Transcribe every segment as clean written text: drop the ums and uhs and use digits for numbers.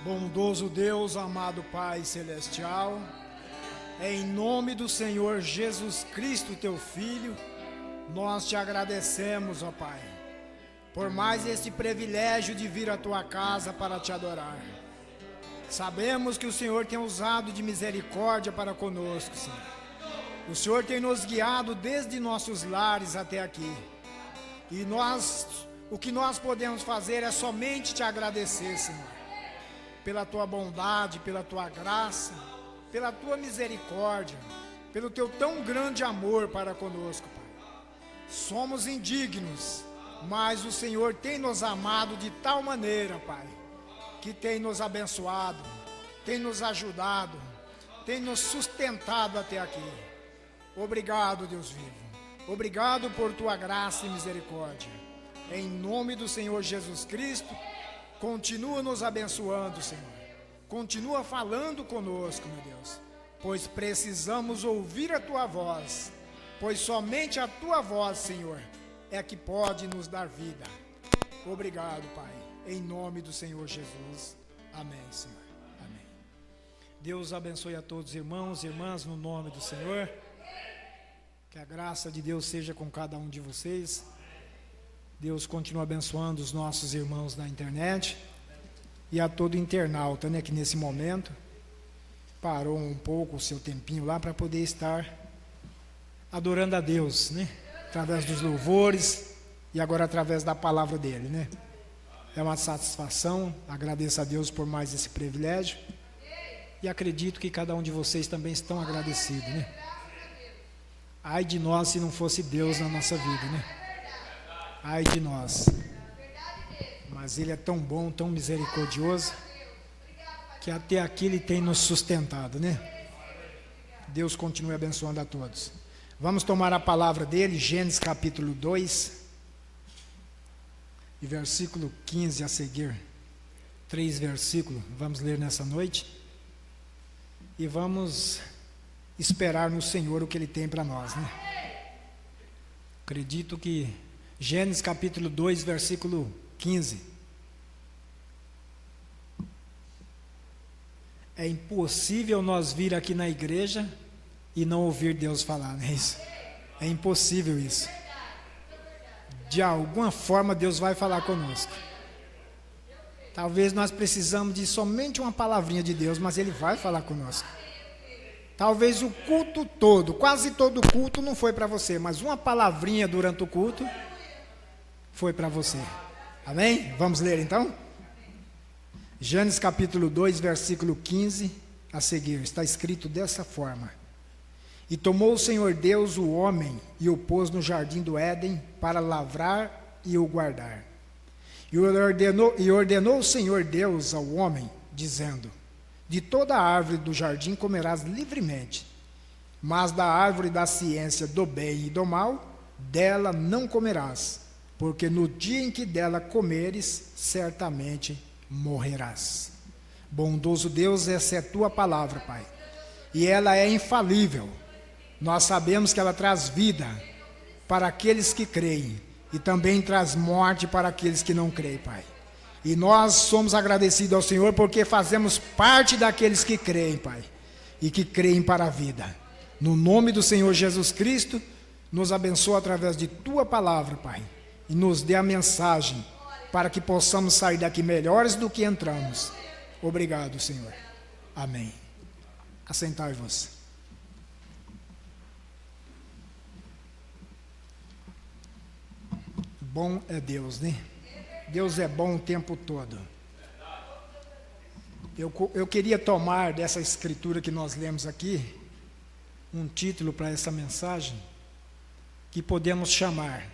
Bondoso Deus, amado Pai Celestial, em nome do Senhor Jesus Cristo, Teu Filho, nós te agradecemos, ó Pai, por mais esse privilégio de vir à Tua casa para te adorar. Sabemos que o Senhor tem usado de misericórdia para conosco, Senhor. O Senhor tem nos guiado desde nossos lares até aqui. E o que nós podemos fazer é somente te agradecer, Senhor, pela Tua bondade, pela Tua graça, pela Tua misericórdia, pelo Teu tão grande amor para conosco, Pai. Somos indignos, mas o Senhor tem nos amado de tal maneira, Pai, que tem nos abençoado, tem nos ajudado, tem nos sustentado até aqui. Obrigado, Deus vivo. Obrigado por Tua graça e misericórdia. Em nome do Senhor Jesus Cristo, continua nos abençoando, Senhor. Continua falando conosco, meu Deus, pois precisamos ouvir a Tua voz, pois somente a Tua voz, Senhor, é que pode nos dar vida. Obrigado, Pai, em nome do Senhor Jesus. Amém, Senhor. Amém. Deus abençoe a todos os irmãos e irmãs no nome do Senhor. Que a graça de Deus seja com cada um de vocês. Deus continua abençoando os nossos irmãos na internet e a todo internauta, né, que nesse momento parou um pouco o seu tempinho lá para poder estar adorando a Deus, né, através dos louvores e agora através da palavra dele, né. É uma satisfação, agradeço a Deus por mais esse privilégio e acredito que cada um de vocês também estão agradecidos, né. Ai de nós se não fosse Deus na nossa vida, né. Ai de nós. Mas Ele é tão bom, tão misericordioso, que até aqui Ele tem nos sustentado, né? Deus continue abençoando a todos. Vamos tomar a palavra dele, Gênesis capítulo 2, e versículo 15 a seguir. 3 versículos, vamos ler nessa noite. E vamos esperar no Senhor o que Ele tem para nós, né? Acredito que Gênesis capítulo 2, versículo 15. É impossível nós vir aqui na igreja e não ouvir Deus falar, não é isso? É impossível isso. De alguma forma Deus vai falar conosco. Talvez nós precisamos de somente uma palavrinha de Deus, mas Ele vai falar conosco. Talvez o culto todo, quase todo o culto não foi para você, mas uma palavrinha durante o culto foi para você. Amém? Vamos ler então? Gênesis capítulo 2, versículo 15 a seguir. Está escrito dessa forma: E tomou o Senhor Deus o homem e o pôs no jardim do Éden para lavrar e o guardar. E ordenou o Senhor Deus ao homem, dizendo: De toda a árvore do jardim comerás livremente, mas da árvore da ciência do bem e do mal, dela não comerás, porque no dia em que dela comeres, certamente morrerás. Bondoso Deus, essa é a Tua palavra, Pai, e ela é infalível. Nós sabemos que ela traz vida para aqueles que creem, e também traz morte para aqueles que não creem, Pai. E nós somos agradecidos ao Senhor porque fazemos parte daqueles que creem, Pai, e que creem para a vida. No nome do Senhor Jesus Cristo, nos abençoa através de Tua palavra, Pai, e nos dê a mensagem para que possamos sair daqui melhores do que entramos. Obrigado, Senhor. Amém. Assentai-vos. Bom é Deus, né? Deus é bom o tempo todo. Eu queria tomar dessa escritura que nós lemos aqui um título para essa mensagem que podemos chamar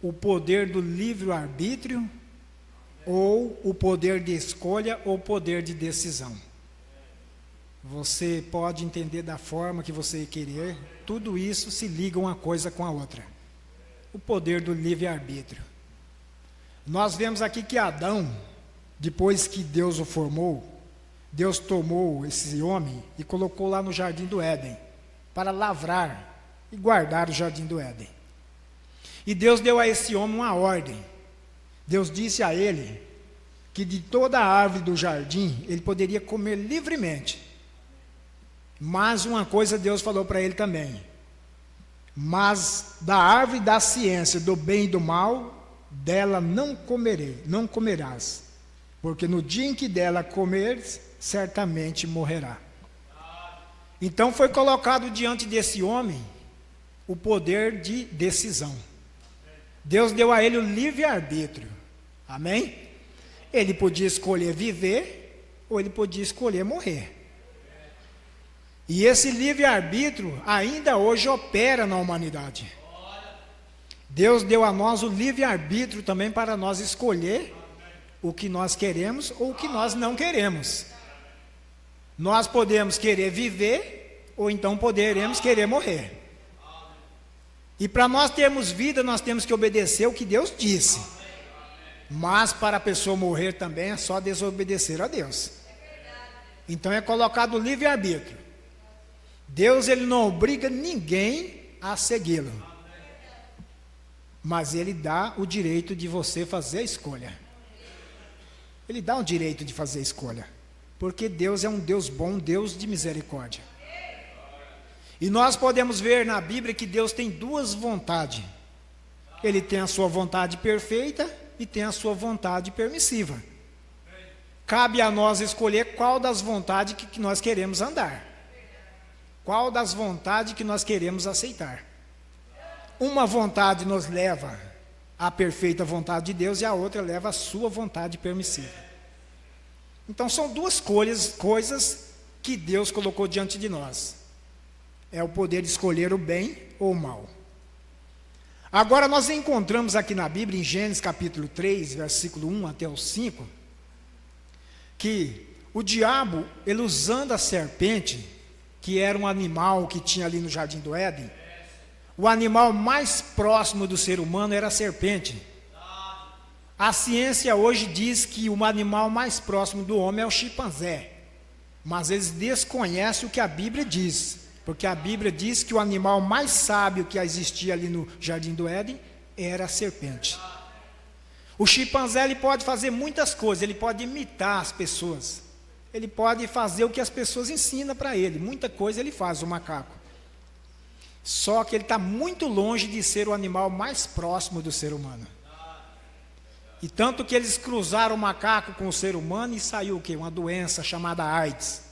o poder do livre-arbítrio, ou o poder de escolha, ou poder de decisão. Você pode entender da forma que você querer, tudo isso se liga uma coisa com a outra. O poder do livre-arbítrio. Nós vemos aqui que Adão, depois que Deus o formou, Deus tomou esse homem e colocou lá no jardim do Éden, para lavrar e guardar o jardim do Éden. E Deus deu a esse homem uma ordem. Deus disse a ele que de toda a árvore do jardim ele poderia comer livremente. Mas uma coisa Deus falou para ele também: mas da árvore da ciência do bem e do mal, dela não comerás, porque no dia em que dela comeres, certamente morrerá. Então foi colocado diante desse homem o poder de decisão. Deus deu a ele o livre-arbítrio. Amém? Ele podia escolher viver ou ele podia escolher morrer. E esse livre-arbítrio ainda hoje opera na humanidade. Deus deu a nós o livre-arbítrio também para nós escolher o que nós queremos ou o que nós não queremos. Nós podemos querer viver ou então poderemos querer morrer. E para nós termos vida, nós temos que obedecer o que Deus disse. Mas para a pessoa morrer também é só desobedecer a Deus. Então é colocado o livre-arbítrio. Deus, ele não obriga ninguém a segui-lo, mas ele dá o direito de você fazer a escolha. Ele dá o direito de fazer a escolha, porque Deus é um Deus bom, Deus de misericórdia. E nós podemos ver na Bíblia que Deus tem duas vontades. Ele tem a sua vontade perfeita e tem a sua vontade permissiva. Cabe a nós escolher qual das vontades que nós queremos andar. Qual das vontades que nós queremos aceitar. Uma vontade nos leva à perfeita vontade de Deus e a outra leva à sua vontade permissiva. Então são duas coisas que Deus colocou diante de nós. É o poder de escolher o bem ou o mal. Agora nós encontramos aqui na Bíblia, em Gênesis capítulo 3, versículo 1 até o 5, que o diabo, ele usando a serpente, que era um animal que tinha ali no Jardim do Éden, o animal mais próximo do ser humano era a serpente. A ciência hoje diz que o animal mais próximo do homem é o chimpanzé, mas eles desconhecem o que a Bíblia diz, porque a Bíblia diz que o animal mais sábio que existia ali no Jardim do Éden era a serpente. O chimpanzé, ele pode fazer muitas coisas, ele pode imitar as pessoas, ele pode fazer o que as pessoas ensinam para ele, muita coisa ele faz, o macaco. Só que ele está muito longe de ser o animal mais próximo do ser humano. E tanto que eles cruzaram o macaco com o ser humano e saiu o quê? Uma doença chamada AIDS.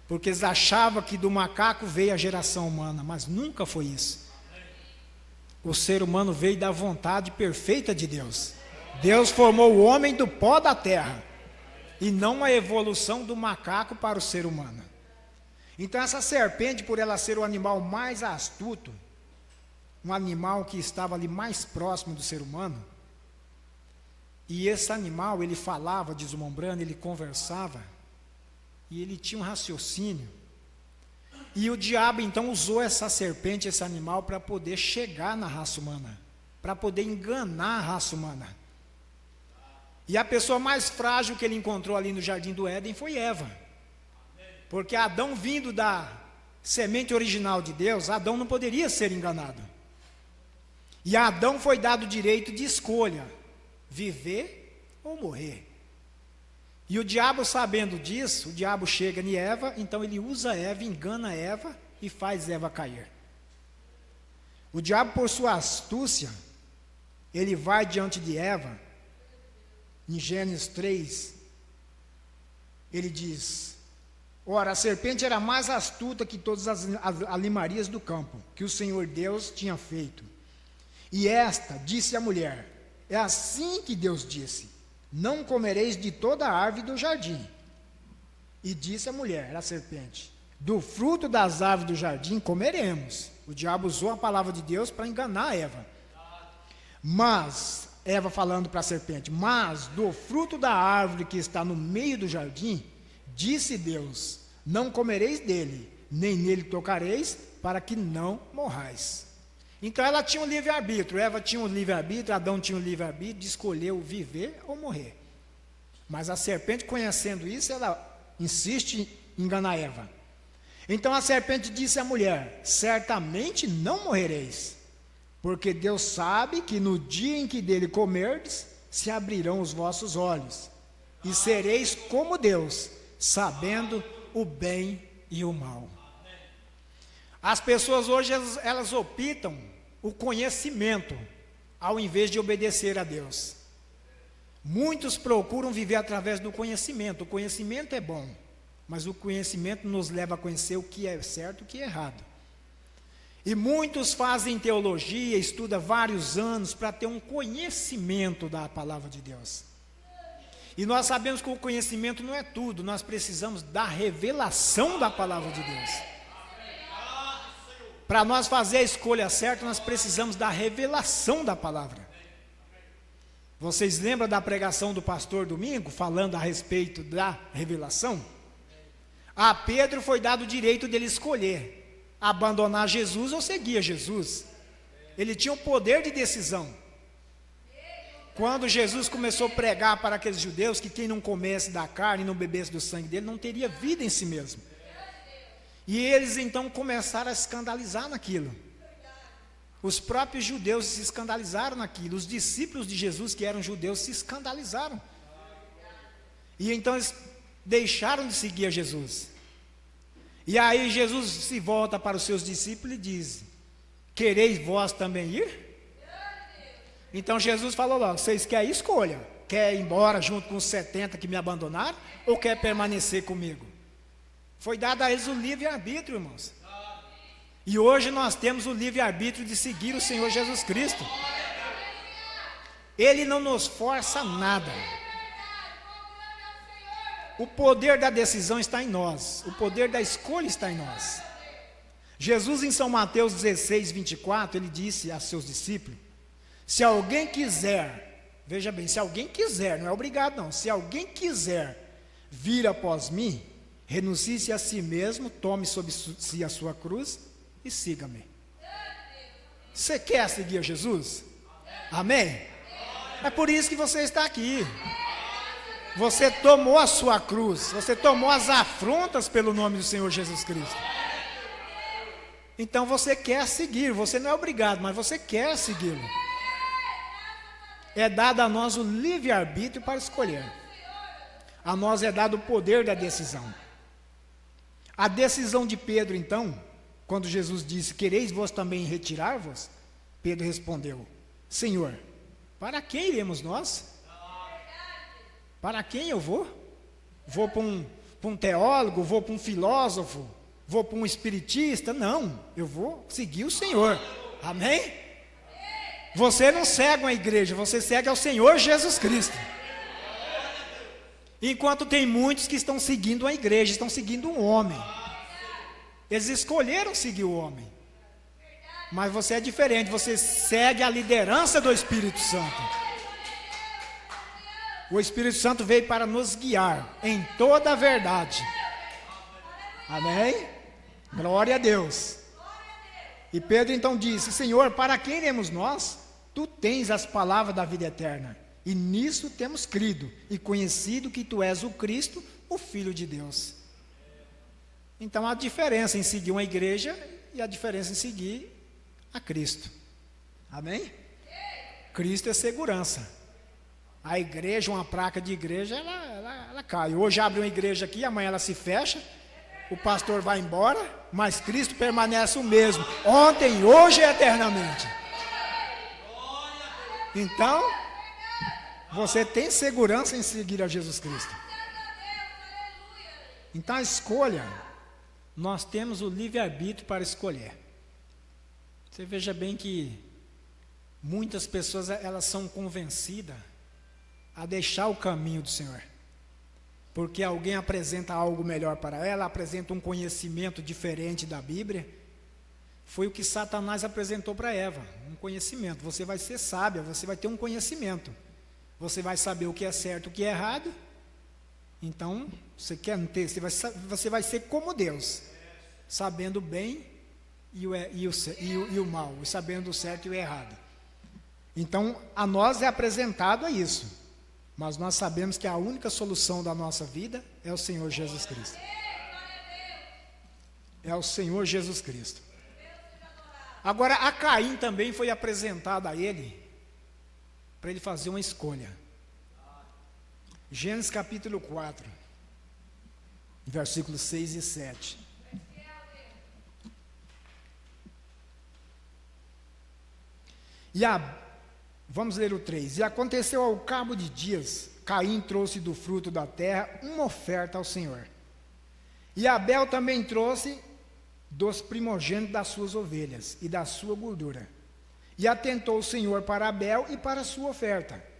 Porque eles achavam que do macaco veio a geração humana, mas nunca foi isso. O ser humano veio da vontade perfeita de Deus. Deus formou o homem do pó da terra, e não a evolução do macaco para o ser humano. Então essa serpente, por ela ser o animal mais astuto, um animal que estava ali mais próximo do ser humano, e esse animal, ele falava, diz o Mombrano, ele conversava, e ele tinha um raciocínio, e o diabo então usou essa serpente, esse animal, para poder chegar na raça humana, para poder enganar a raça humana. E a pessoa mais frágil que ele encontrou ali no Jardim do Éden foi Eva. Porque Adão, vindo da semente original de Deus, Adão não poderia ser enganado. E a Adão foi dado o direito de escolha, viver ou morrer. E o diabo, sabendo disso, o diabo chega em Eva, então ele usa Eva, engana Eva e faz Eva cair. O diabo, por sua astúcia, ele vai diante de Eva. Em Gênesis 3, ele diz: ora, a serpente era mais astuta que todas as alimarias do campo, que o Senhor Deus tinha feito. E esta disse à mulher: é assim que Deus disse, não comereis de toda a árvore do jardim. E disse a mulher, a serpente: do fruto das árvores do jardim comeremos. O diabo usou a palavra de Deus para enganar Eva. Mas Eva falando para a serpente: mas do fruto da árvore que está no meio do jardim, disse Deus, não comereis dele, nem nele tocareis, para que não morrais. Então ela tinha um livre-arbítrio, Eva tinha um livre-arbítrio, Adão tinha um livre-arbítrio de escolher o viver ou morrer. Mas a serpente, conhecendo isso, ela insiste em enganar Eva. Então a serpente disse à mulher: certamente não morrereis, porque Deus sabe que no dia em que dele comerdes, se abrirão os vossos olhos, e sereis como Deus, sabendo o bem e o mal. As pessoas hoje, elas optam o conhecimento, ao invés de obedecer a Deus. Muitos procuram viver através do conhecimento. O conhecimento é bom, mas o conhecimento nos leva a conhecer o que é certo e o que é errado. E muitos fazem teologia, estudam vários anos para ter um conhecimento da palavra de Deus. E nós sabemos que o conhecimento não é tudo, nós precisamos da revelação da palavra de Deus. Para nós fazer a escolha certa, nós precisamos da revelação da palavra. Vocês lembram da pregação do pastor Domingo, falando a respeito da revelação? A Pedro foi dado o direito dele escolher, abandonar Jesus ou seguir Jesus. Ele tinha o poder de decisão. Quando Jesus começou a pregar para aqueles judeus que quem não comesse da carne e não bebesse do sangue dele, não teria vida em si mesmo. E eles então começaram a escandalizar naquilo. Os próprios judeus se escandalizaram naquilo. Os discípulos de Jesus, que eram judeus, se escandalizaram. E então eles deixaram de seguir a Jesus. E aí Jesus se volta para os seus discípulos e diz: quereis vós também ir? Então Jesus falou logo: vocês querem escolha? Quer ir embora junto com os 70 que me abandonaram? Ou quer permanecer comigo? Foi dado a eles o livre-arbítrio, irmãos. E hoje nós temos o livre-arbítrio de seguir o Senhor Jesus Cristo. Ele não nos força nada. O poder da decisão está em nós. O poder da escolha está em nós. Jesus, em São Mateus 16, 24, ele disse a seus discípulos: se alguém quiser, veja bem, se alguém quiser, não é obrigado não, se alguém quiser vir após mim, renuncie-se a si mesmo, tome sobre si a sua cruz e siga-me. Você quer seguir a Jesus? Amém? É por isso que você está aqui. Você tomou a sua cruz, você tomou as afrontas pelo nome do Senhor Jesus Cristo. Então você quer seguir, você não é obrigado, mas você quer segui-lo. É dado a nós o livre-arbítrio para escolher. A nós é dado o poder da decisão. A decisão de Pedro, então, quando Jesus disse: quereis vós também retirar-vos? Pedro respondeu: Senhor, para quem iremos nós? Para quem eu vou? Vou para um teólogo? Vou para um filósofo? Vou para um espiritista? Não, eu vou seguir o Senhor. Amém? Você não segue uma igreja, você segue ao Senhor Jesus Cristo. Enquanto tem muitos que estão seguindo a igreja, estão seguindo um homem. Eles escolheram seguir o homem. Mas você é diferente, você segue a liderança do Espírito Santo. O Espírito Santo veio para nos guiar em toda a verdade. Amém? Glória a Deus. E Pedro então disse: Senhor, para quem iremos nós? Tu tens as palavras da vida eterna. E nisso temos crido e conhecido que tu és o Cristo, o Filho de Deus. Então há diferença em seguir uma igreja e a diferença em seguir a Cristo. Amém? Cristo é segurança. A igreja, uma placa de igreja, ela cai. Hoje abre uma igreja aqui, amanhã ela se fecha, o pastor vai embora, mas Cristo permanece o mesmo, ontem, hoje e eternamente. Então, você tem segurança em seguir a Jesus Cristo. Então a escolha, nós temos o livre-arbítrio para escolher. Você veja bem que muitas pessoas, elas são convencidas a deixar o caminho do Senhor, porque alguém apresenta algo melhor para ela, apresenta um conhecimento diferente da Bíblia. Foi o que Satanás apresentou para Eva, um conhecimento. Você vai ser sábia, você vai ter um conhecimento, você vai saber o que é certo e o que é errado. Então, você quer não ter, você vai ser como Deus, sabendo o bem e o mal, e sabendo o certo e o errado. Então, a nós é apresentado a isso, mas nós sabemos que a única solução da nossa vida é o Senhor Jesus Cristo. É o Senhor Jesus Cristo. Agora, a Caim também foi apresentada a ele, para ele fazer uma escolha. Gênesis capítulo 4, versículos 6 e 7. Vamos ler o 3. E aconteceu ao cabo de dias, Caim trouxe do fruto da terra uma oferta ao Senhor. E Abel também trouxe dos primogênitos das suas ovelhas e da sua gordura. E atentou o Senhor para Abel e para a sua oferta.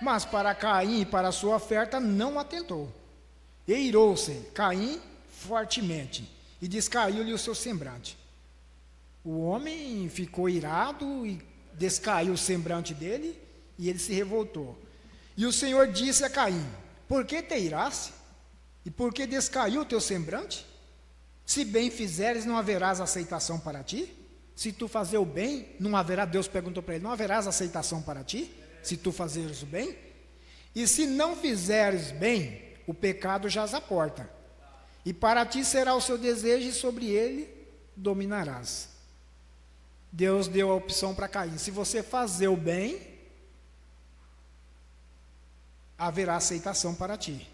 Mas para Caim e para a sua oferta não atentou. E irou-se Caim fortemente, e descaiu-lhe o seu semblante. O homem ficou irado e descaiu o semblante dele, e ele se revoltou. E o Senhor disse a Caim: por que te iraste? E por que descaiu o teu semblante? Se bem fizeres, não haverás aceitação para ti? Se tu fazer o bem, não haverá, Deus perguntou para ele, não haverás aceitação para ti? Se tu fazeres o bem? E se não fizeres bem, o pecado jaz à porta. E para ti será o seu desejo, e sobre ele dominarás. Deus deu a opção para Caim: se você fazer o bem, haverá aceitação para ti.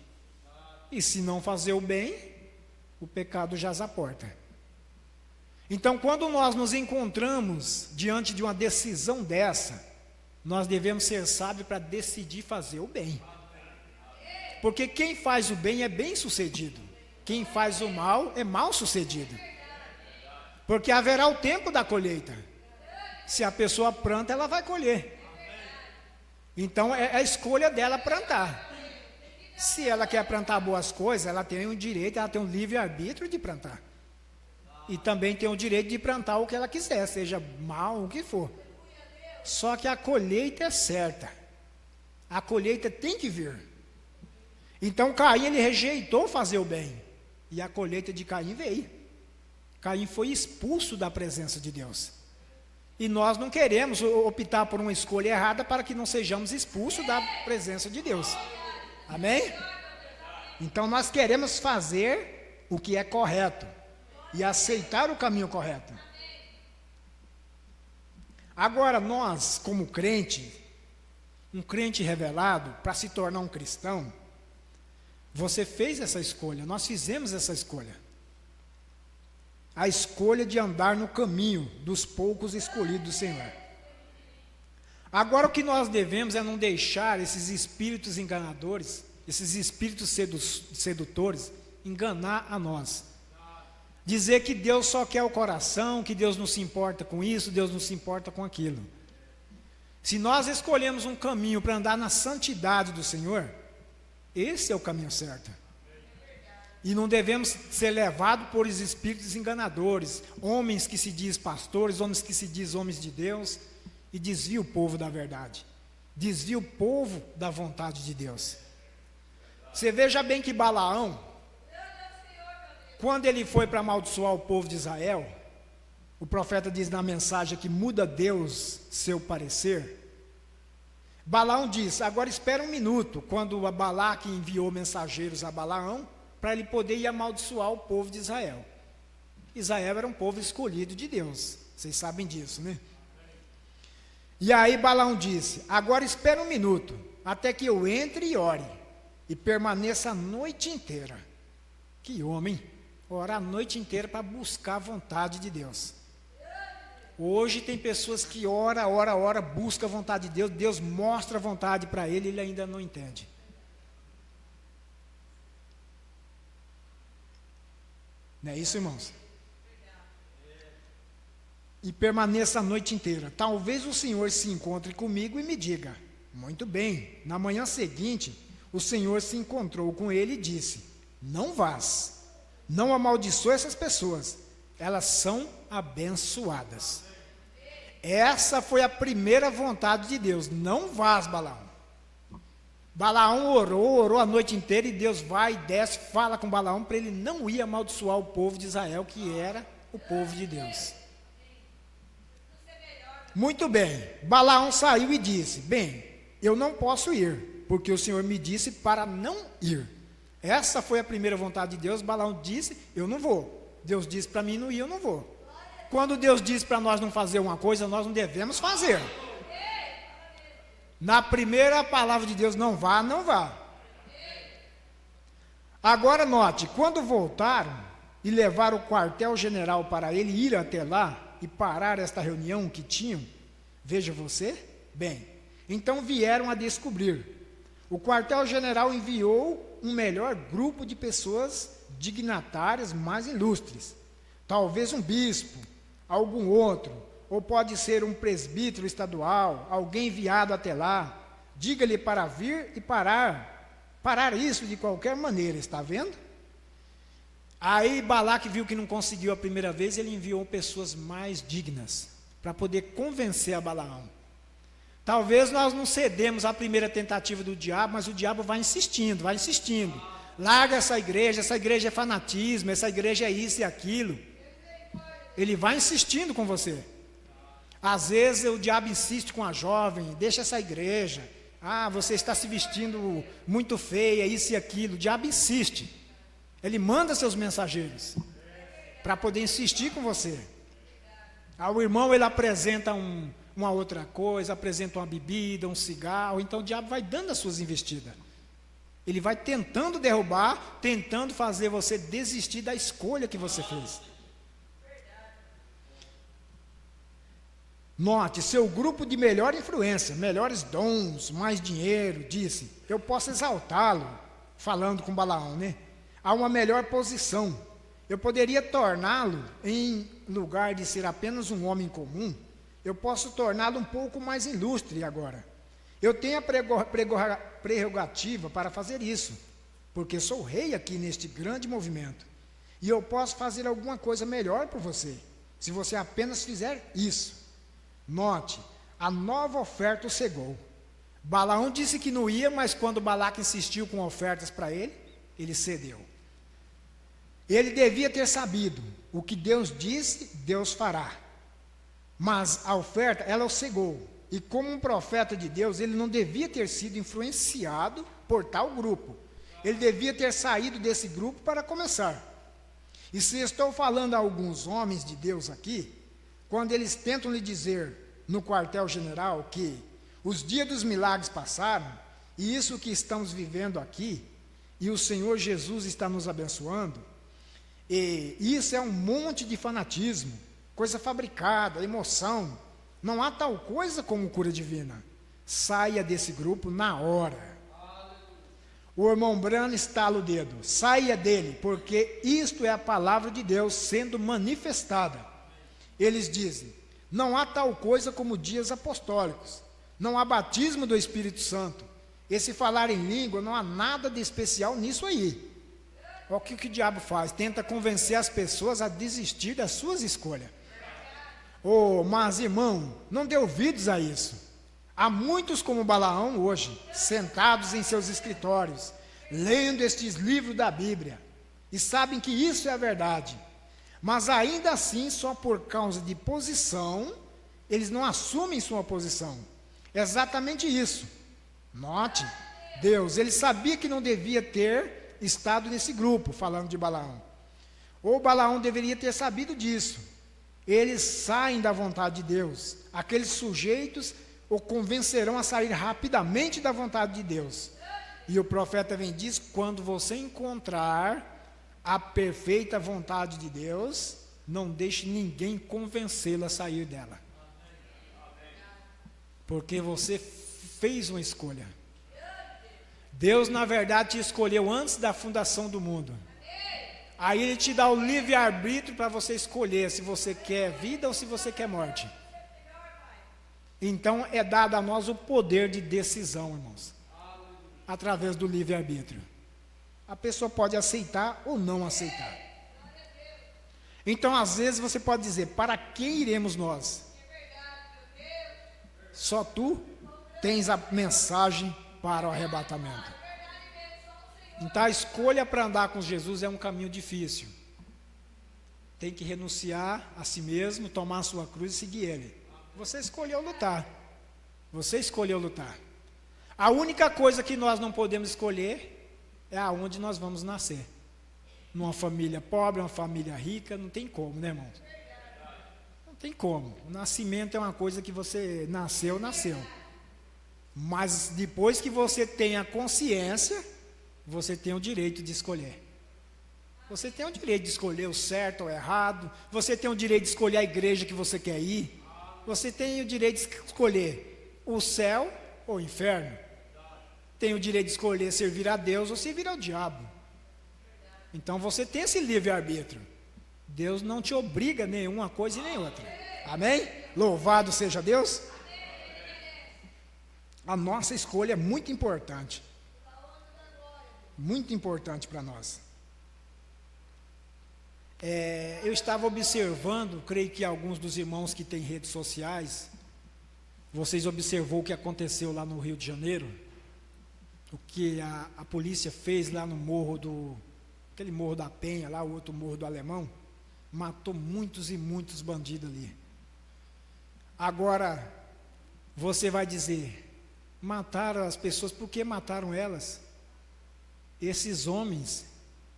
E se não fazer o bem, o pecado jaz à porta. Então, quando nós nos encontramos diante de uma decisão dessa, nós devemos ser sábios para decidir fazer o bem. Porque quem faz o bem é bem sucedido. Quem faz o mal é mal sucedido. Porque haverá o tempo da colheita. Se a pessoa planta, ela vai colher. Então é a escolha dela plantar. Se ela quer plantar boas coisas, ela tem o direito, ela tem um livre-arbítrio de plantar. E também tem o direito de plantar o que ela quiser, seja mal, o que for. Só que a colheita é certa. A colheita tem que vir. Então Caim, ele rejeitou fazer o bem. E a colheita de Caim veio. Caim foi expulso da presença de Deus. E nós não queremos optar por uma escolha errada para que não sejamos expulsos da presença de Deus. Amém? Então nós queremos fazer o que é correto e aceitar o caminho correto. Agora nós, como crente, um crente revelado, para se tornar um cristão, você fez essa escolha, nós fizemos essa escolha. A escolha de andar no caminho dos poucos escolhidos do Senhor. Agora o que nós devemos é não deixar esses espíritos enganadores, esses espíritos sedutores, enganar a nós. Dizer que Deus só quer o coração, que Deus não se importa com isso, Deus não se importa com aquilo. Se nós escolhemos um caminho para andar na santidade do Senhor, esse é o caminho certo. E não devemos ser levados por espíritos enganadores, homens que se diz pastores, homens que se diz homens de Deus, e desvia o povo da verdade, desvia o povo da vontade de Deus. Você veja bem que Balaão, quando ele foi para amaldiçoar o povo de Israel, o profeta diz na mensagem que muda Deus seu parecer. Balaão diz: agora espera um minuto, quando Balaque enviou mensageiros a Balaão, para ele poder ir amaldiçoar o povo de Israel. Israel era um povo escolhido de Deus, vocês sabem disso, né? E aí Balaão disse: agora espera um minuto, até que eu entre e ore, e permaneça a noite inteira. Que homem, orar a noite inteira para buscar a vontade de Deus. Hoje tem pessoas que ora, busca a vontade de Deus, Deus mostra a vontade para ele, ele ainda não entende. Não é isso, irmãos? E permaneça a noite inteira. Talvez o Senhor se encontre comigo e me diga: muito bem. Na manhã seguinte, o Senhor se encontrou com ele e disse: não vás, não amaldiçoe essas pessoas, elas são abençoadas. Essa foi a primeira vontade de Deus: não vás, Balaão. Balaão orou a noite inteira, e Deus vai e desce, fala com Balaão para ele não ir amaldiçoar o povo de Israel, que era o povo de Deus. Muito bem, Balaão saiu e disse: bem, eu não posso ir, porque o Senhor me disse para não ir. Essa foi a primeira vontade de Deus. Balaão disse: eu não vou. Deus disse para mim não ir, eu não vou. Quando Deus diz para nós não fazer uma coisa, nós não devemos fazer. Na primeira palavra de Deus, não vá, não vá. Agora note, quando voltaram e levaram o quartel-general para ele ir até lá e parar esta reunião que tinham, veja você, bem, então vieram a descobrir. O quartel-general enviou um melhor grupo de pessoas dignatárias mais ilustres, talvez um bispo, algum outro, ou pode ser um presbítero estadual, alguém enviado até lá. Diga-lhe para vir e parar isso de qualquer maneira, está vendo? Aí Balaque viu que não conseguiu a primeira vez, ele enviou pessoas mais dignas, para poder convencer a Balaão. Talvez nós não cedemos à primeira tentativa do diabo, mas o diabo vai insistindo, vai insistindo. Larga essa igreja é fanatismo, essa igreja é isso e aquilo. Ele vai insistindo com você. Às vezes o diabo insiste com a jovem, deixa essa igreja. Ah, você está se vestindo muito feia, isso e aquilo. O diabo insiste. Ele manda seus mensageiros para poder insistir com você. O irmão ele apresenta uma outra coisa, apresenta uma bebida, um cigarro, então o diabo vai dando as suas investidas. Ele vai tentando derrubar, tentando fazer você desistir da escolha que você fez. Note, seu grupo de melhor influência, melhores dons, mais dinheiro, disse, eu posso exaltá-lo, falando com Balaão, né? A uma melhor posição. Eu poderia torná-lo, em lugar de ser apenas um homem comum, eu posso torná-lo um pouco mais ilustre agora. Eu tenho a prerrogativa para fazer isso, porque sou rei aqui neste grande movimento. E eu posso fazer alguma coisa melhor por você, se você apenas fizer isso. Note, a nova oferta o cegou. Balaão disse que não ia, mas quando Balaque insistiu com ofertas para ele, ele cedeu. Ele devia ter sabido, o que Deus disse, Deus fará. Mas a oferta, ela o cegou. E como um profeta de Deus, ele não devia ter sido influenciado por tal grupo. Ele devia ter saído desse grupo para começar. E se estou falando a alguns homens de Deus aqui, quando eles tentam lhe dizer no quartel-general que os dias dos milagres passaram, e isso que estamos vivendo aqui, e o Senhor Jesus está nos abençoando, e isso é um monte de fanatismo, coisa fabricada, emoção. Não há tal coisa como cura divina. Saia desse grupo na hora. O irmão Brano estala o dedo. Saia dele, porque isto é a palavra de Deus sendo manifestada. Eles dizem, não há tal coisa como dias apostólicos. Não há batismo do Espírito Santo. Esse falar em língua, não há nada de especial nisso aí. Olha o que o diabo faz. Tenta convencer as pessoas a desistir das suas escolhas. Mas irmão, não dê ouvidos a isso. Há muitos como Balaão hoje, sentados em seus escritórios, lendo estes livros da Bíblia, e sabem que isso é a verdade, mas ainda assim, só por causa de posição, eles não assumem sua posição. É exatamente isso. Note, Deus, ele sabia que não devia ter estado nesse grupo, falando de Balaão. Ou Balaão deveria ter sabido disso. Eles saem da vontade de Deus. Aqueles sujeitos o convencerão a sair rapidamente da vontade de Deus. E o profeta vem e diz, quando você encontrar a perfeita vontade de Deus, não deixe ninguém convencê-lo a sair dela. Porque você fez uma escolha. Deus, na verdade, te escolheu antes da fundação do mundo. Aí ele te dá o livre-arbítrio para você escolher se você quer vida ou se você quer morte. Então é dado a nós o poder de decisão, irmãos, através do livre-arbítrio. A pessoa pode aceitar ou não aceitar. Então às vezes você pode dizer, para quem iremos nós? Só tu tens a mensagem para o arrebatamento. Então a escolha para andar com Jesus é um caminho difícil. Tem que renunciar a si mesmo, tomar a sua cruz e seguir Ele. Você escolheu lutar. Você escolheu lutar. A única coisa que nós não podemos escolher é aonde nós vamos nascer. Numa família pobre, uma família rica, não tem como, né, irmãos? Não tem como. O nascimento é uma coisa que você nasceu. Mas depois que você tem a consciência, você tem o direito de escolher. Você tem o direito de escolher o certo ou o errado. Você tem o direito de escolher a igreja que você quer ir. Você tem o direito de escolher o céu ou o inferno. Tem o direito de escolher servir a Deus ou servir ao diabo. Então você tem esse livre-arbítrio. Deus não te obriga a nenhuma coisa e nem outra. Amém? Louvado seja Deus. A nossa escolha é muito importante. Muito importante para nós. Eu estava observando, creio que alguns dos irmãos que têm redes sociais, vocês observou o que aconteceu lá no Rio de Janeiro, o que a polícia fez lá no aquele morro da Penha, lá o outro morro do Alemão, matou muitos e muitos bandidos ali. Agora, você vai dizer, mataram as pessoas, por que mataram elas? Esses homens,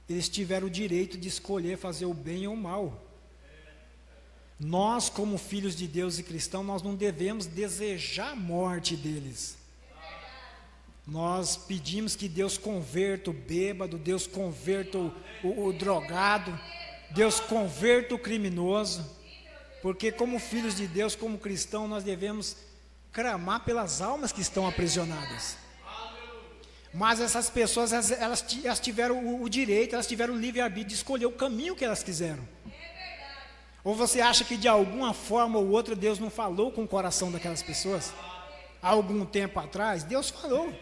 eles tiveram o direito de escolher fazer o bem ou o mal. Nós, como filhos de Deus e cristãos, nós não devemos desejar a morte deles. Nós pedimos que Deus converta o bêbado, Deus converta o drogado, Deus converta o criminoso, porque como filhos de Deus, como cristãos, nós devemos clamar pelas almas que estão aprisionadas. Mas essas pessoas, elas tiveram o direito, elas tiveram o livre-arbítrio de escolher o caminho que elas quiseram. Ou você acha que de alguma forma ou outra Deus não falou com o coração daquelas pessoas? Há algum tempo atrás, Deus falou.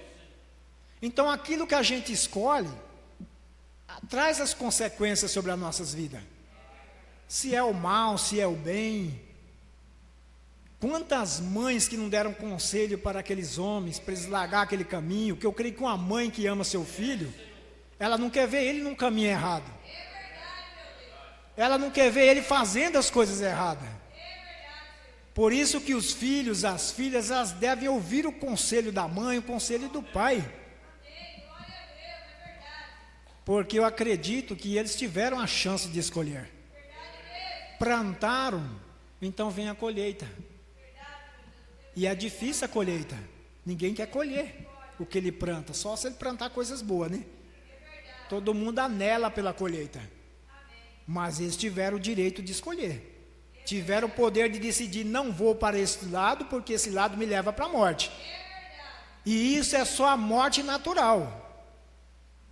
Então aquilo que a gente escolhe, traz as consequências sobre as nossas vidas. Se é o mal, se é o bem. Quantas mães que não deram conselho para aqueles homens, para eles largar aquele caminho, que eu creio que uma mãe que ama seu filho, ela não quer ver ele num caminho errado. Ela não quer ver ele fazendo as coisas erradas. Por isso que os filhos, as filhas, elas devem ouvir o conselho da mãe, o conselho do pai. Porque eu acredito que eles tiveram a chance de escolher. Plantaram, então vem a colheita. E é difícil a colheita. Ninguém quer colher o que ele planta, só se ele plantar coisas boas, né? Todo mundo anela pela colheita. Mas eles tiveram o direito de escolher. Tiveram o poder de decidir, não vou para esse lado, porque esse lado me leva para a morte. E isso é só a morte natural,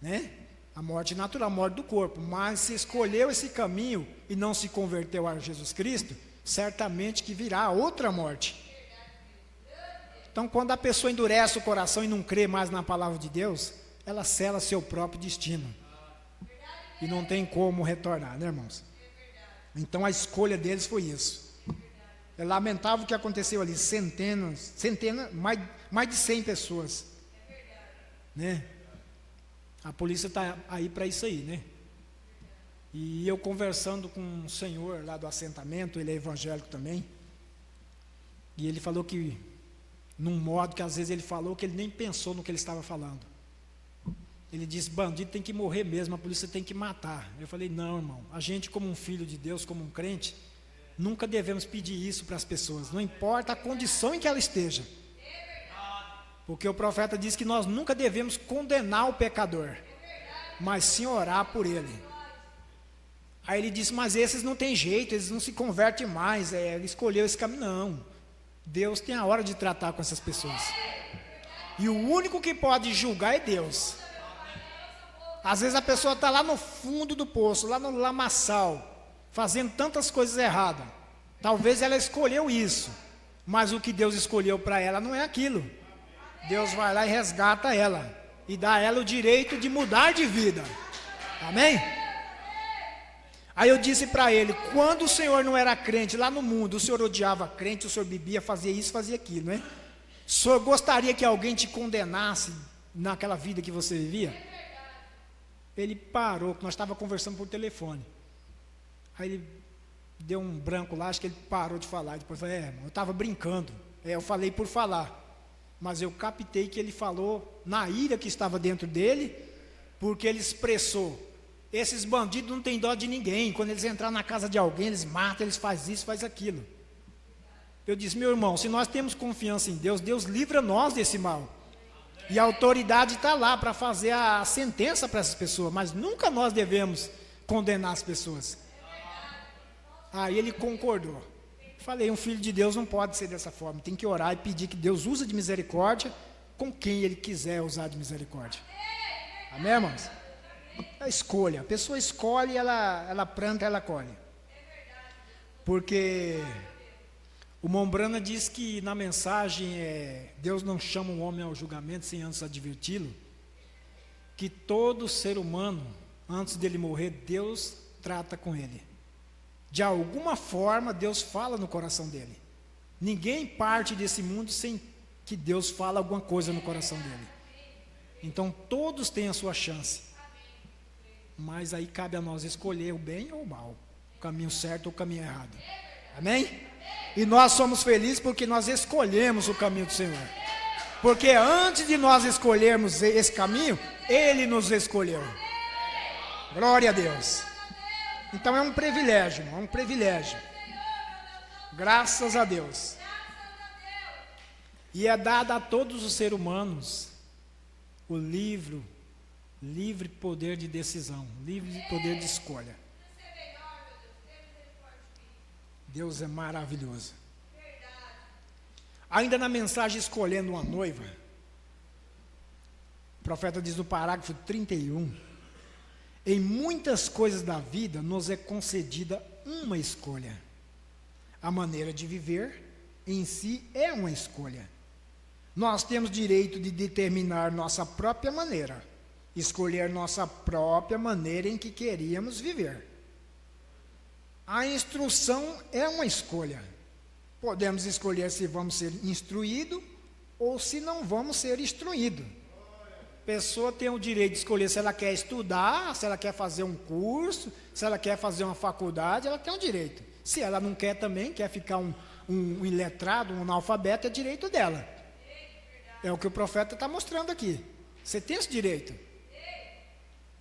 né? A morte natural, a morte do corpo. Mas se escolheu esse caminho e não se converteu a Jesus Cristo, certamente que virá outra morte. Então, quando a pessoa endurece o coração e não crê mais na palavra de Deus, ela sela seu próprio destino. E não tem como retornar, né, irmãos? Então, a escolha deles foi isso. É lamentável o que aconteceu ali. Centenas, mais de 100 pessoas. Né? A polícia está aí para isso aí, né? E eu conversando com um senhor lá do assentamento, ele é evangélico também. E ele falou que num modo que às vezes ele falou que ele nem pensou no que ele estava falando. Ele disse, bandido tem que morrer mesmo, a polícia tem que matar. Eu falei, não, irmão, a gente como um filho de Deus, como um crente, nunca devemos pedir isso para as pessoas, não importa a condição em que ela esteja. Porque o profeta diz que nós nunca devemos condenar o pecador, mas sim orar por ele. Aí ele disse, mas esses não tem jeito, eles não se convertem mais, ele escolheu esse caminho. Não. Deus tem a hora de tratar com essas pessoas. E o único que pode julgar é Deus. Às vezes a pessoa está lá no fundo do poço, lá no lamaçal, fazendo tantas coisas erradas. Talvez ela escolheu isso, mas o que Deus escolheu para ela não é aquilo. Deus vai lá e resgata ela, e dá a ela o direito de mudar de vida. Amém? Aí eu disse para ele, quando o senhor não era crente lá no mundo, o senhor odiava crente, o senhor bebia, fazia isso, fazia aquilo, né? O senhor gostaria que alguém te condenasse naquela vida que você vivia? Ele parou, nós estávamos conversando por telefone. Aí ele deu um branco lá, acho que ele parou de falar. Depois eu falei, irmão, eu estava brincando. Eu falei por falar. Mas eu captei que ele falou na ira que estava dentro dele, porque ele expressou, esses bandidos não têm dó de ninguém, quando eles entram na casa de alguém, eles matam, eles fazem isso, fazem aquilo. Eu disse, meu irmão, se nós temos confiança em Deus, Deus livra nós desse mal. E a autoridade está lá para fazer a sentença para essas pessoas, mas nunca nós devemos condenar as pessoas. Aí ele concordou. Falei, um filho de Deus não pode ser dessa forma, tem que orar e pedir que Deus use de misericórdia com quem Ele quiser usar de misericórdia. Amém, irmãos? A escolha, a pessoa escolhe, ela planta, ela colhe. Porque o Mombrana diz que na mensagem, Deus não chama um homem ao julgamento sem antes adverti-lo, que todo ser humano, antes dele morrer, Deus trata com ele. De alguma forma, Deus fala no coração dele. Ninguém parte desse mundo sem que Deus fale alguma coisa no coração dele. Então, todos têm a sua chance. Mas aí cabe a nós escolher o bem ou o mal, o caminho certo ou o caminho errado. Amém? E nós somos felizes porque nós escolhemos o caminho do Senhor. Porque antes de nós escolhermos esse caminho, Ele nos escolheu. Glória a Deus. Então é um privilégio, irmão, é um privilégio. Graças a Deus. E é dado a todos os seres humanos o livre poder de decisão, livre poder de escolha. Deus é maravilhoso. Ainda na mensagem escolhendo uma noiva, o profeta diz no parágrafo 31, em muitas coisas da vida nos é concedida uma escolha. A maneira de viver em si é uma escolha. Nós temos direito de determinar nossa própria maneira, escolher nossa própria maneira em que queríamos viver. A instrução é uma escolha. Podemos escolher se vamos ser instruídos ou se não vamos ser instruídos. A pessoa tem o direito de escolher se ela quer estudar, se ela quer fazer um curso, se ela quer fazer uma faculdade, ela tem o direito. Se ela não quer também, quer ficar um iletrado, um analfabeto, é direito dela. É o que o profeta está mostrando aqui. Você tem esse direito.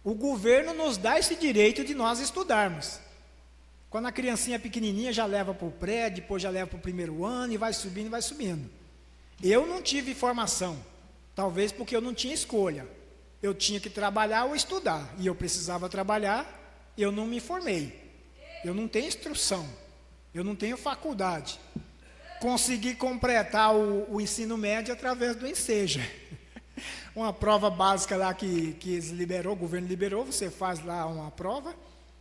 O governo nos dá esse direito de nós estudarmos. Quando a criancinha é pequenininha, já leva para o pré, depois já leva para o primeiro ano, e vai subindo, e vai subindo. Eu não tive formação. Talvez porque eu não tinha escolha. Eu tinha que trabalhar ou estudar. E eu precisava trabalhar, eu não me formei. Eu não tenho instrução. Eu não tenho faculdade. Consegui completar o ensino médio através do Enseja. Uma prova básica lá que eles liberou, o governo liberou, você faz lá uma prova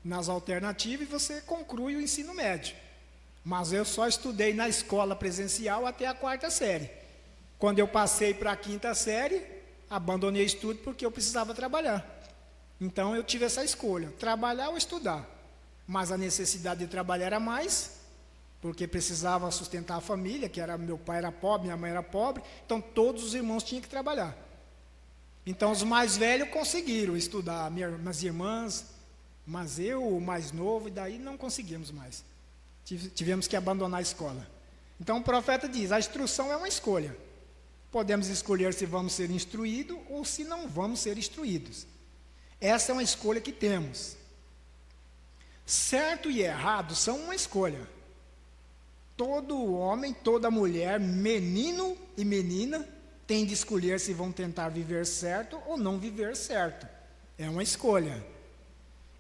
nas alternativas e você conclui o ensino médio. Mas eu só estudei na escola presencial até a 4ª série. Quando eu passei para a 5ª série, abandonei o estudo porque eu precisava trabalhar. Então eu tive essa escolha, trabalhar ou estudar. Mas a necessidade de trabalhar era mais, porque precisava sustentar a família, meu pai era pobre, minha mãe era pobre, então todos os irmãos tinham que trabalhar. Então os mais velhos conseguiram estudar, minhas irmãs, mas eu, o mais novo, e daí não conseguimos mais. Tivemos que abandonar a escola. Então o profeta diz, a instrução é uma escolha. Podemos escolher se vamos ser instruídos ou se não vamos ser instruídos. Essa é uma escolha que temos. Certo e errado são uma escolha. Todo homem, toda mulher, menino e menina, tem de escolher se vão tentar viver certo ou não viver certo. É uma escolha.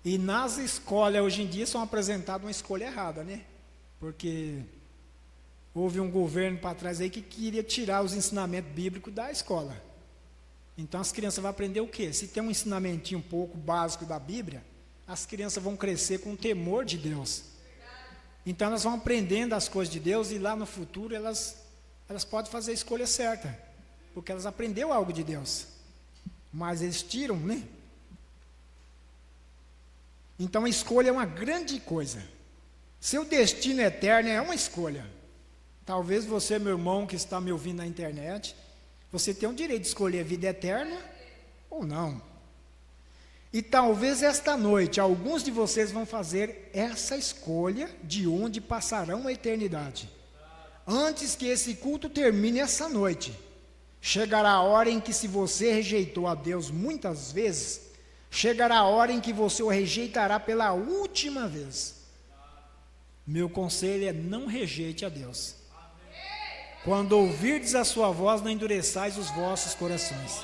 E nas escolas hoje em dia são apresentadas uma escolha errada, né? Porque houve um governo para trás aí que queria tirar os ensinamentos bíblicos da escola. Então as crianças vão aprender o quê? Se tem um ensinamentinho um pouco básico da Bíblia, as crianças vão crescer com o temor de Deus. Então elas vão aprendendo as coisas de Deus e lá no futuro elas podem fazer a escolha certa, porque elas aprenderam algo de Deus. Mas eles tiram, né? Então a escolha é uma grande coisa. Seu destino eterno é uma escolha. Talvez você, meu irmão, que está me ouvindo na internet, você tem o direito de escolher a vida eterna ou não. E talvez esta noite, alguns de vocês vão fazer essa escolha de onde passarão a eternidade. Antes que esse culto termine essa noite, chegará a hora em que, se você rejeitou a Deus muitas vezes, chegará a hora em que você o rejeitará pela última vez. Meu conselho é: não rejeite a Deus. Quando ouvirdes a sua voz, não endureçais os vossos corações.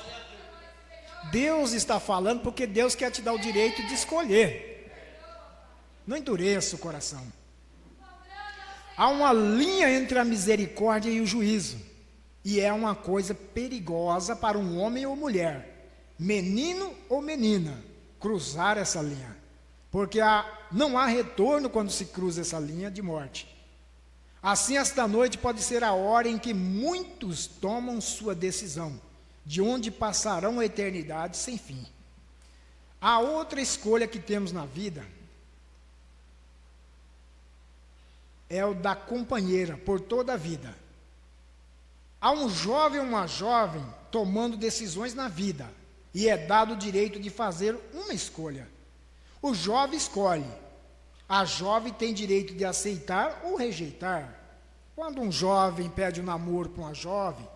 Deus está falando porque Deus quer te dar o direito de escolher. Não endureça o coração. Há uma linha entre a misericórdia e o juízo. E é uma coisa perigosa para um homem ou mulher, menino ou menina, cruzar essa linha. Porque não há retorno quando se cruza essa linha de morte. Assim, esta noite pode ser a hora em que muitos tomam sua decisão, de onde passarão a eternidade sem fim. A outra escolha que temos na vida é o da companheira por toda a vida. Há um jovem ou uma jovem tomando decisões na vida, e é dado o direito de fazer uma escolha. O jovem escolhe. A jovem tem direito de aceitar ou rejeitar. Quando um jovem pede um namoro para uma jovem,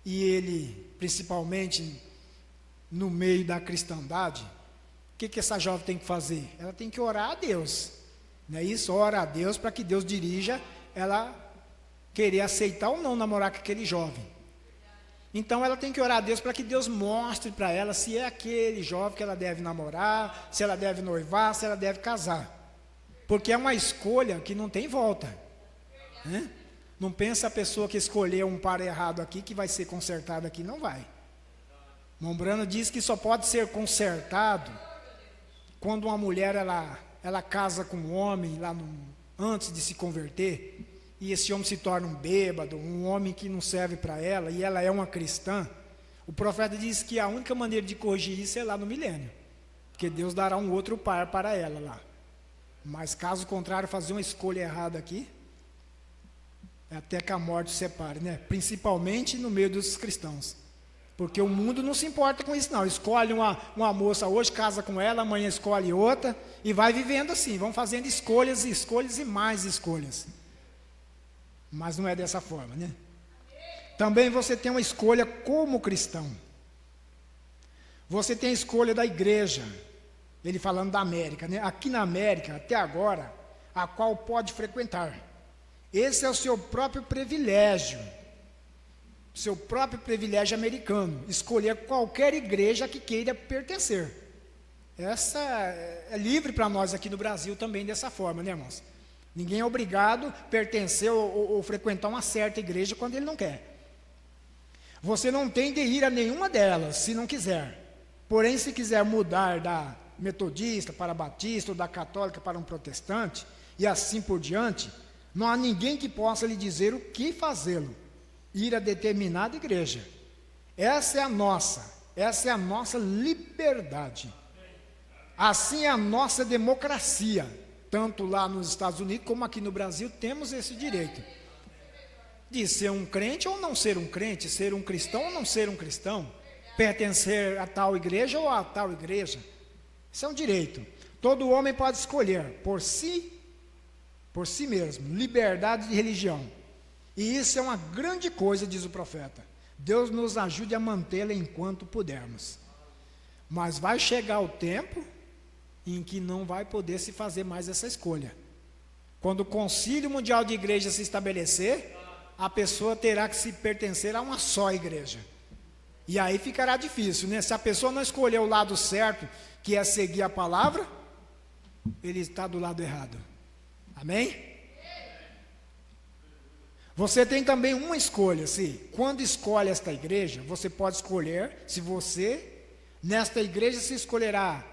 e ele, principalmente no meio da cristandade, o que essa jovem tem que fazer? Ela tem que orar a Deus. Não é isso? Ora a Deus para que Deus dirija ela querer aceitar ou não namorar com aquele jovem. Então ela tem que orar a Deus para que Deus mostre para ela se é aquele jovem que ela deve namorar, se ela deve noivar, se ela deve casar. Porque é uma escolha que não tem volta, né? Não pensa a pessoa que escolheu um par errado aqui que vai ser consertado aqui, não vai. Mombrano diz que só pode ser consertado quando uma mulher ela casa com um homem antes de se converter, e esse homem se torna um bêbado, um homem que não serve para ela, e ela é uma cristã. O profeta diz que a única maneira de corrigir isso é lá no milênio, porque Deus dará um outro par para ela lá. Mas caso contrário, fazer uma escolha errada aqui, até que a morte separe, né? Principalmente no meio dos cristãos, porque o mundo não se importa com isso não. Escolhe uma moça hoje, casa com ela, amanhã escolhe outra, e vai vivendo assim, vão fazendo escolhas e mais escolhas. Mas não é dessa forma, né? Também você tem uma escolha como cristão. Você tem a escolha da igreja, ele falando da América, né? Aqui na América, até agora, a qual pode frequentar. Esse é o seu próprio privilégio americano, escolher qualquer igreja que queira pertencer. Essa é livre para nós aqui no Brasil também dessa forma, né, irmãos? Ninguém é obrigado a pertencer ou frequentar uma certa igreja quando ele não quer. Você não tem de ir a nenhuma delas, se não quiser. Porém, se quiser mudar da metodista para batista, ou da católica para um protestante, e assim por diante, não há ninguém que possa lhe dizer o que fazê-lo, ir a determinada igreja. Essa é a nossa liberdade. Assim é a nossa democracia. Tanto lá nos Estados Unidos como aqui no Brasil temos esse direito de ser um crente ou não ser um crente, ser um cristão ou não ser um cristão, pertencer a tal igreja ou a tal igreja. Isso é um direito. Todo homem pode escolher por si mesmo, liberdade de religião. E isso é uma grande coisa, diz o profeta. Deus nos ajude a mantê-la enquanto pudermos. Mas vai chegar o tempo em que não vai poder se fazer mais essa escolha. Quando o Concílio Mundial de Igrejas se estabelecer, a pessoa terá que se pertencer a uma só igreja. E aí ficará difícil, né? Se a pessoa não escolher o lado certo, que é seguir a palavra, ele está do lado errado. Amém? Você tem também uma escolha. Quando escolhe esta igreja, você pode escolher, nesta igreja se escolherá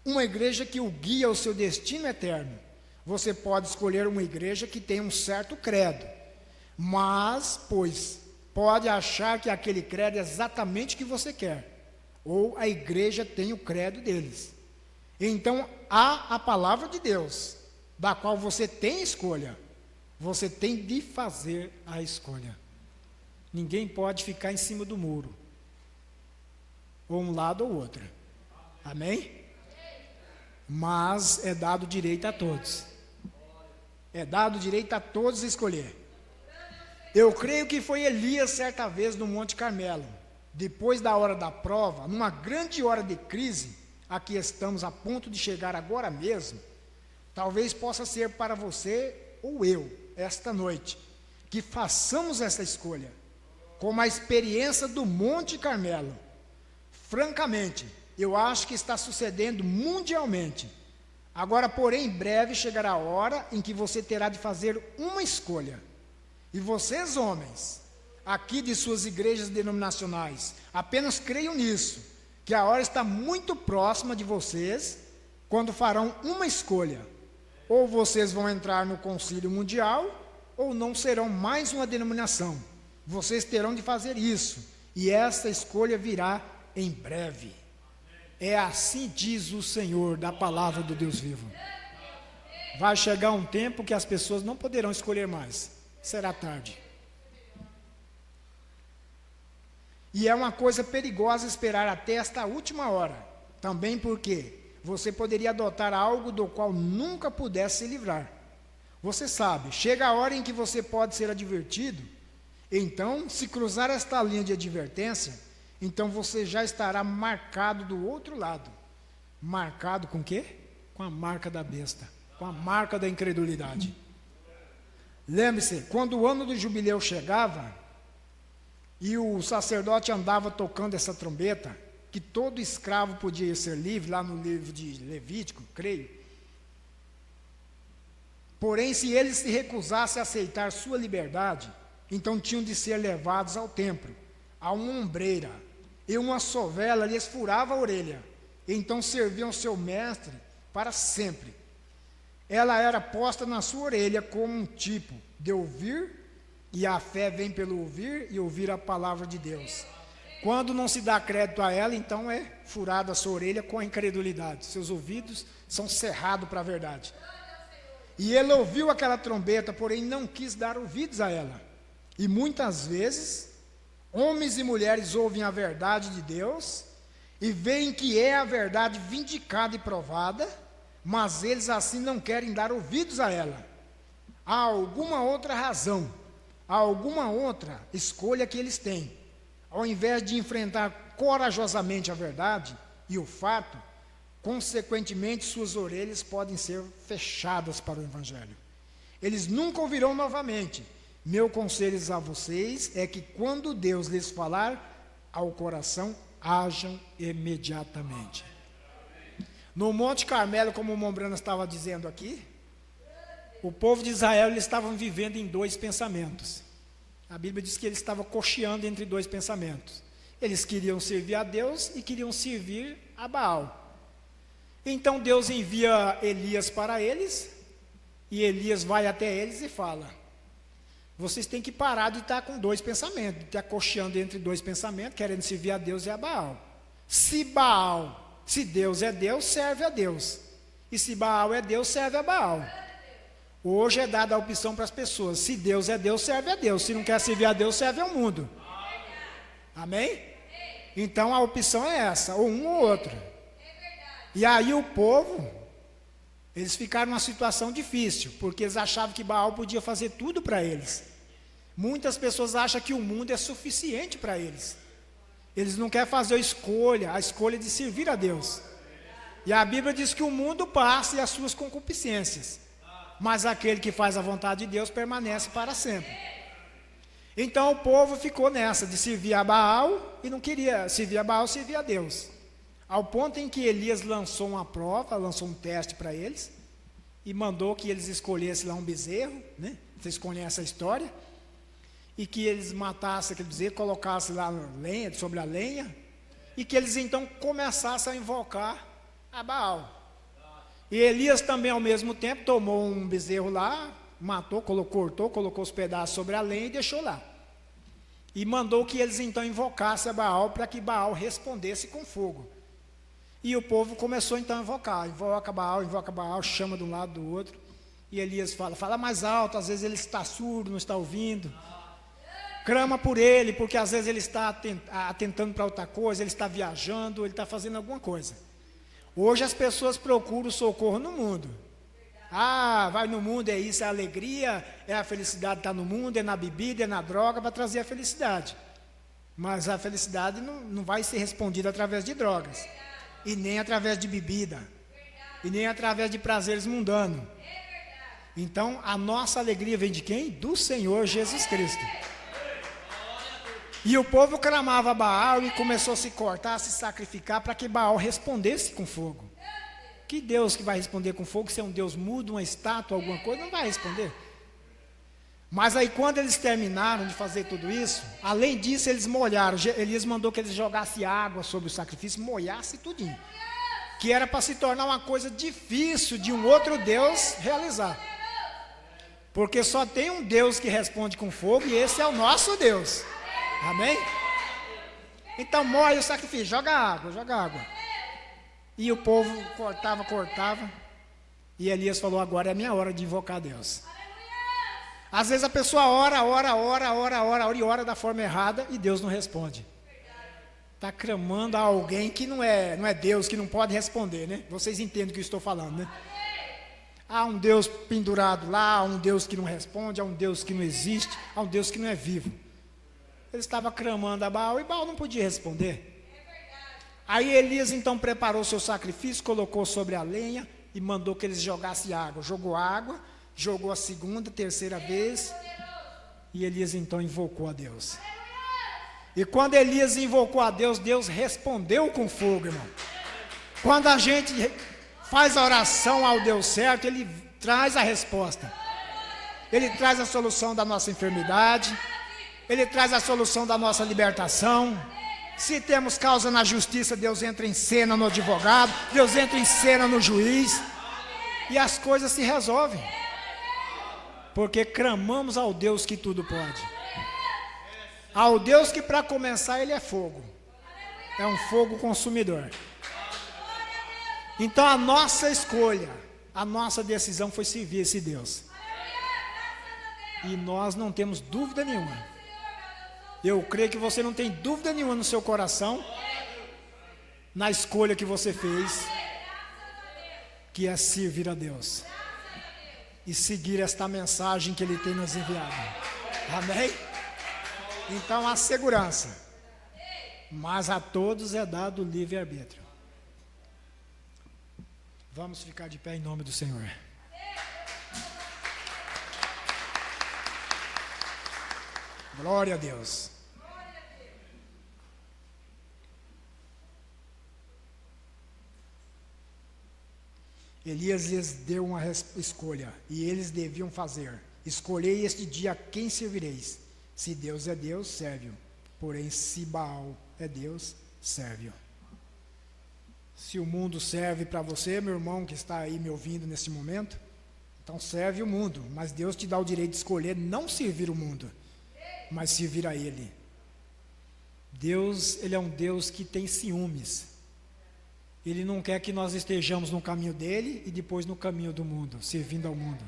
uma igreja que o guia ao seu destino eterno. Você pode escolher uma igreja que tem um certo credo, mas, pode achar que aquele credo é exatamente o que você quer, ou a igreja tem o credo deles. Então, há a palavra de Deus, da qual você tem escolha. Você tem de fazer a escolha. Ninguém pode ficar em cima do muro, ou um lado ou outro. Amém? Mas é dado direito a todos. É dado direito a todos escolher. Eu creio que foi Elias certa vez no Monte Carmelo, depois da hora da prova, numa grande hora de crise, a que estamos a ponto de chegar agora mesmo. Talvez possa ser para você ou eu, esta noite, que façamos essa escolha, como a experiência do Monte Carmelo. Francamente, eu acho que está sucedendo mundialmente. Agora, porém, em breve chegará a hora em que você terá de fazer uma escolha. E vocês, homens, aqui de suas igrejas denominacionais, apenas creiam nisso, que a hora está muito próxima de vocês, quando farão uma escolha. Ou vocês vão entrar no Concílio Mundial, ou não serão mais uma denominação. Vocês terão de fazer isso, e essa escolha virá em breve. É assim diz o Senhor, da palavra do Deus vivo. Vai chegar um tempo que as pessoas não poderão escolher mais. Será tarde. E é uma coisa perigosa esperar até esta última hora. Também porque você poderia adotar algo do qual nunca pudesse se livrar. Você sabe, chega a hora em que você pode ser advertido. Então, se cruzar esta linha de advertência, então você já estará marcado do outro lado. Marcado com o quê? Com a marca da besta, com a marca da incredulidade. Lembre-se, quando o ano do jubileu chegava, e o sacerdote andava tocando essa trombeta, que todo escravo podia ser livre, lá no livro de Levítico, creio. Porém, se eles se recusassem a aceitar sua liberdade, então tinham de ser levados ao templo, a uma ombreira, e uma sovela lhes furava a orelha. Então serviam seu mestre para sempre. Ela era posta na sua orelha como um tipo de ouvir, e a fé vem pelo ouvir e ouvir a palavra de Deus. Quando não se dá crédito a ela, então é furada a sua orelha com a incredulidade. Seus ouvidos são cerrados para a verdade. E ele ouviu aquela trombeta, porém não quis dar ouvidos a ela. E muitas vezes, homens e mulheres ouvem a verdade de Deus e veem que é a verdade vindicada e provada, mas eles assim não querem dar ouvidos a ela. Há alguma outra razão, há alguma outra escolha que eles têm. Ao invés de enfrentar corajosamente a verdade e o fato, consequentemente suas orelhas podem ser fechadas para o Evangelho. Eles nunca ouvirão novamente. Meu conselho a vocês é que quando Deus lhes falar ao coração, hajam imediatamente. No Monte Carmelo, como o Mombrana estava dizendo aqui, o povo de Israel, eles estavam vivendo em dois pensamentos. A Bíblia diz que eles estavam cocheando entre dois pensamentos. Eles queriam servir a Deus e queriam servir a Baal. Então Deus envia Elias para eles, e Elias vai até eles e fala: vocês têm que parar de estar com dois pensamentos, de estar cocheando entre dois pensamentos, querendo servir a Deus e a Baal. Se Deus é Deus, serve a Deus. E se Baal é Deus, serve a Baal. Hoje é dada a opção para as pessoas: se Deus é Deus, serve a Deus. Se não quer servir a Deus, serve ao mundo. Amém? Então a opção é essa, ou um ou outro. E aí o povo, eles ficaram numa situação difícil, porque eles achavam que Baal podia fazer tudo para eles. Muitas pessoas acham que o mundo é suficiente para eles. Eles não querem fazer a escolha de servir a Deus. E a Bíblia diz que o mundo passa e as suas concupiscências, mas aquele que faz a vontade de Deus permanece para sempre. Então o povo ficou nessa, de servir a Baal, e não queria servir a Baal, servir a Deus. Ao ponto em que Elias lançou uma prova, lançou um teste para eles, e mandou que eles escolhessem lá um bezerro, né? Vocês conhecem essa história, e que eles matassem aquele bezerro, colocassem lá lenha, sobre a lenha, e que eles então começassem a invocar a Baal. E Elias também ao mesmo tempo tomou um bezerro lá, matou, colocou os pedaços sobre a lenha e deixou lá. E mandou que eles então invocassem a Baal, para que Baal respondesse com fogo. E o povo começou então a invocar, invoca Baal, chama de um lado do outro. E Elias fala mais alto, às vezes ele está surdo, não está ouvindo. Clama por ele, porque às vezes ele está atentando para outra coisa, ele está viajando, ele está fazendo alguma coisa. Hoje as pessoas procuram socorro no mundo. Vai no mundo, é isso, é a alegria, é a felicidade está no mundo, é na bebida, é na droga, para trazer a felicidade. Mas a felicidade não vai ser respondida através de drogas, e nem através de bebida, e nem através de prazeres mundanos. Então, a nossa alegria vem de quem? Do Senhor Jesus Cristo. E o povo clamava Baal e começou a se cortar, a se sacrificar para que Baal respondesse com fogo. Que Deus que vai responder com fogo? Se é um Deus mudo, uma estátua, alguma coisa, não vai responder. Mas aí quando eles terminaram de fazer tudo isso, além disso eles molharam. Elias mandou que eles jogassem água sobre o sacrifício, molhasse tudinho. Que era para se tornar uma coisa difícil de um outro Deus realizar. Porque só tem um Deus que responde com fogo e esse é o nosso Deus. Amém? Então molha o sacrifício, joga água. E o povo cortava. E Elias falou, agora é a minha hora de invocar Deus. Às vezes a pessoa ora e ora da forma errada e Deus não responde. Está clamando a alguém que não é Deus, que não pode responder, né? Vocês entendem o que eu estou falando, né? Há um Deus pendurado lá, há um Deus que não responde, há um Deus que não existe, há um Deus que não é vivo. Ele estava clamando a Baal e Baal não podia responder. Aí Elias então preparou seu sacrifício, colocou sobre a lenha e mandou que eles jogassem água. Jogou água, jogou a segunda, terceira vez. E Elias então invocou a Deus. E quando Elias invocou a Deus, Deus respondeu com fogo, irmão. Quando a gente faz a oração ao Deus certo, Ele traz a resposta. Ele traz a solução da nossa enfermidade. Ele traz a solução da nossa libertação. Se temos causa na justiça, Deus entra em cena no advogado, Deus entra em cena no juiz, e as coisas se resolvem, porque clamamos ao Deus que tudo pode, ao Deus que para começar Ele é fogo, é um fogo consumidor. Então a nossa escolha, a nossa decisão foi servir esse Deus, e nós não temos dúvida nenhuma. Eu creio que você não tem dúvida nenhuma no seu coração, na escolha que você fez, que é servir a Deus e seguir esta mensagem que Ele tem nos enviado. Amém? Então a segurança, mas a todos é dado o livre-arbítrio. Vamos ficar de pé em nome do Senhor. Glória a Deus. Elias lhes deu uma escolha, e eles deviam fazer: escolhei este dia a quem servireis. Se Deus é Deus, serve-o. Porém, se Baal é Deus, serve-o. Se o mundo serve para você, meu irmão que está aí me ouvindo nesse momento, então serve o mundo, mas Deus te dá o direito de escolher não servir o mundo, mas servir a Ele. Deus, Ele é um Deus que tem ciúmes. Ele não quer que nós estejamos no caminho dele e depois no caminho do mundo, servindo ao mundo.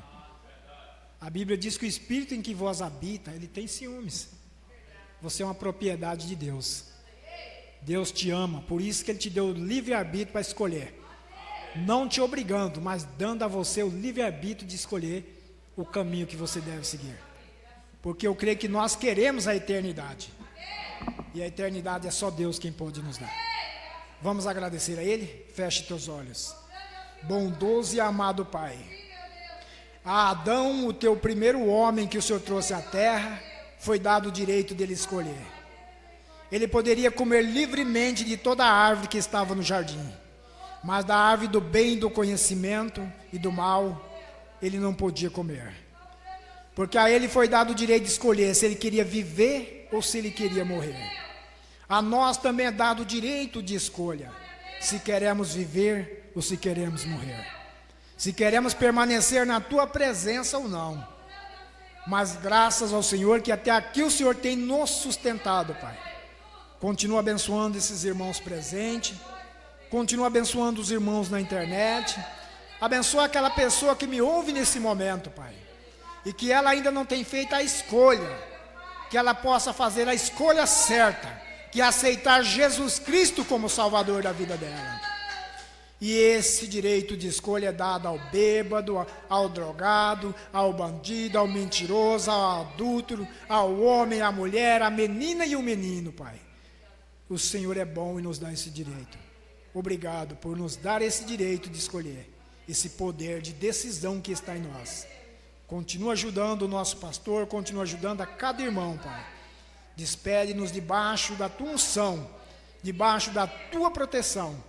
A Bíblia diz que o Espírito em que vós habita, ele tem ciúmes. Você é uma propriedade de Deus. Deus te ama, por isso que Ele te deu o livre-arbítrio para escolher. Não te obrigando, mas dando a você o livre-arbítrio de escolher o caminho que você deve seguir. Porque eu creio que nós queremos a eternidade. E a eternidade é só Deus quem pode nos dar. Vamos agradecer a Ele? Feche teus olhos. Bondoso e amado Pai, a Adão, o teu primeiro homem que o Senhor trouxe à terra, foi dado o direito dele escolher. Ele poderia comer livremente de toda a árvore que estava no jardim, mas da árvore do bem e do conhecimento e do mal, ele não podia comer. Porque a ele foi dado o direito de escolher se ele queria viver ou se ele queria morrer. A nós também é dado o direito de escolha, se queremos viver ou se queremos morrer, se queremos permanecer na Tua presença ou não. Mas graças ao Senhor que até aqui o Senhor tem nos sustentado, Pai. Continua abençoando esses irmãos presentes, continua abençoando os irmãos na internet, abençoa aquela pessoa que me ouve nesse momento, Pai, e que ela ainda não tem feito a escolha, que ela possa fazer a escolha certa, que é aceitar Jesus Cristo como Salvador da vida dela. E esse direito de escolha é dado ao bêbado, ao drogado, ao bandido, ao mentiroso, ao adúltero, ao homem, à mulher, à menina e ao menino, Pai. O Senhor é bom e nos dá esse direito. Obrigado por nos dar esse direito de escolher, esse poder de decisão que está em nós. Continua ajudando o nosso pastor, continua ajudando a cada irmão, Pai. Despede-nos debaixo da tua unção, debaixo da tua proteção,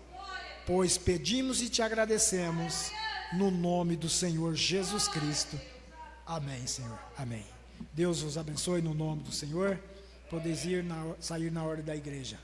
pois pedimos e te agradecemos, no nome do Senhor Jesus Cristo. Amém, Senhor. Amém. Deus vos abençoe no nome do Senhor. Podeis sair na hora da igreja.